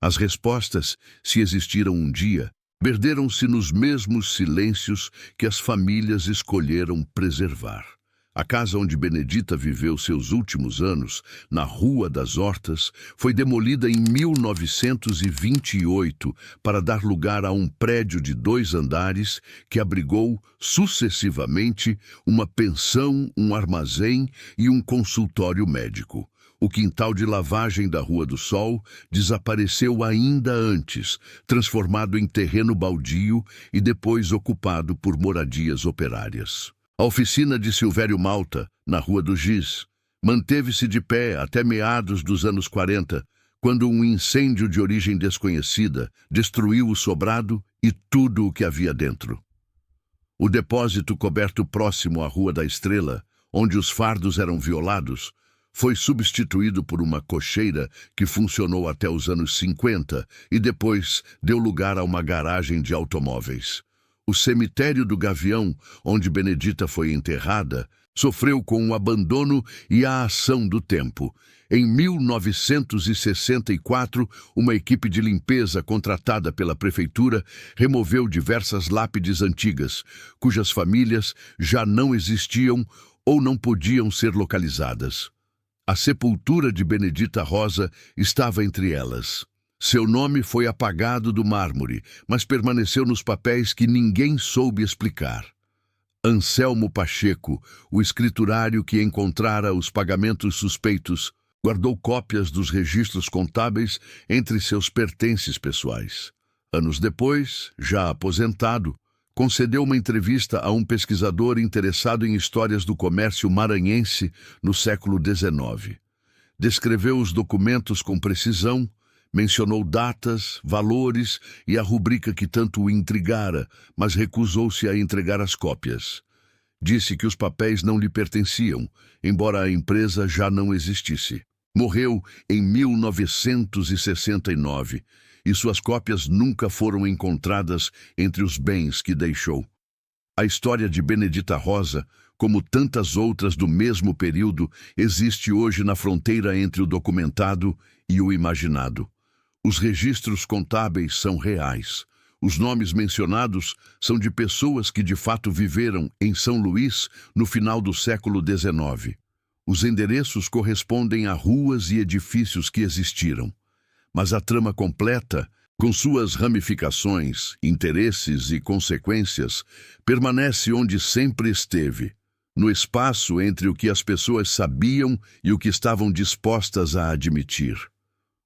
As respostas, se existiram um dia, perderam-se nos mesmos silêncios que as famílias escolheram preservar. A casa onde Benedita viveu seus últimos anos, na Rua das Hortas, foi demolida em 1928 para dar lugar a um prédio de 2 andares que abrigou, sucessivamente, uma pensão, um armazém e um consultório médico. O quintal de lavagem da Rua do Sol desapareceu ainda antes, transformado em terreno baldio e depois ocupado por moradias operárias. A oficina de Silvério Malta, na Rua do Giz, manteve-se de pé até meados dos anos 40, quando um incêndio de origem desconhecida destruiu o sobrado e tudo o que havia dentro. O depósito coberto próximo à Rua da Estrela, onde os fardos eram violados, foi substituído por uma cocheira que funcionou até os anos 50 e depois deu lugar a uma garagem de automóveis. O cemitério do Gavião, onde Benedita foi enterrada, sofreu com o abandono e a ação do tempo. Em 1964, uma equipe de limpeza contratada pela prefeitura removeu diversas lápides antigas, cujas famílias já não existiam ou não podiam ser localizadas. A sepultura de Benedita Rosa estava entre elas. Seu nome foi apagado do mármore, mas permaneceu nos papéis que ninguém soube explicar. Anselmo Pacheco, o escriturário que encontrara os pagamentos suspeitos, guardou cópias dos registros contábeis entre seus pertences pessoais. Anos depois, já aposentado, concedeu uma entrevista a um pesquisador interessado em histórias do comércio maranhense no século XIX. Descreveu os documentos com precisão, mencionou datas, valores e a rubrica que tanto o intrigara, mas recusou-se a entregar as cópias. Disse que os papéis não lhe pertenciam, embora a empresa já não existisse. Morreu em 1969 e suas cópias nunca foram encontradas entre os bens que deixou. A história de Benedita Rosa, como tantas outras do mesmo período, existe hoje na fronteira entre o documentado e o imaginado. Os registros contábeis são reais. Os nomes mencionados são de pessoas que de fato viveram em São Luís no final do século XIX. Os endereços correspondem a ruas e edifícios que existiram. Mas a trama completa, com suas ramificações, interesses e consequências, permanece onde sempre esteve, no espaço entre o que as pessoas sabiam e o que estavam dispostas a admitir.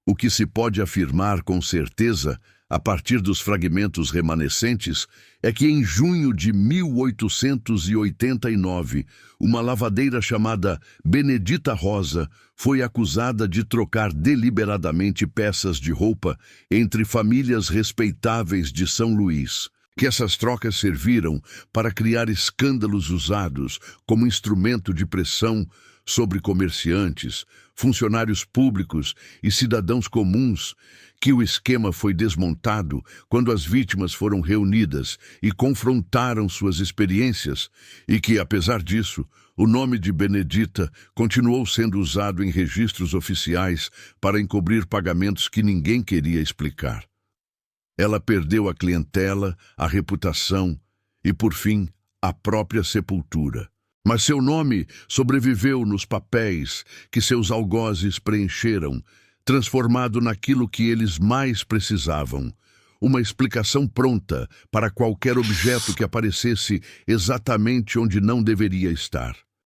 O que se pode afirmar com certeza, a partir dos fragmentos remanescentes, é que em junho de 1889, uma lavadeira chamada Benedita Rosa foi acusada de trocar deliberadamente peças de roupa entre famílias respeitáveis de São Luís, que essas trocas serviram para criar escândalos usados como instrumento de pressão sobre comerciantes, funcionários públicos e cidadãos comuns, que o esquema foi desmontado quando as vítimas foram reunidas e confrontaram suas experiências, e que, apesar disso, o nome de Benedita continuou sendo usado em registros oficiais para encobrir pagamentos que ninguém queria explicar. Ela perdeu a clientela, a reputação e, por fim, a própria sepultura. Mas seu nome sobreviveu nos papéis que seus algozes preencheram, transformado naquilo que eles mais precisavam. Uma explicação pronta para qualquer objeto que aparecesse exatamente onde não deveria estar.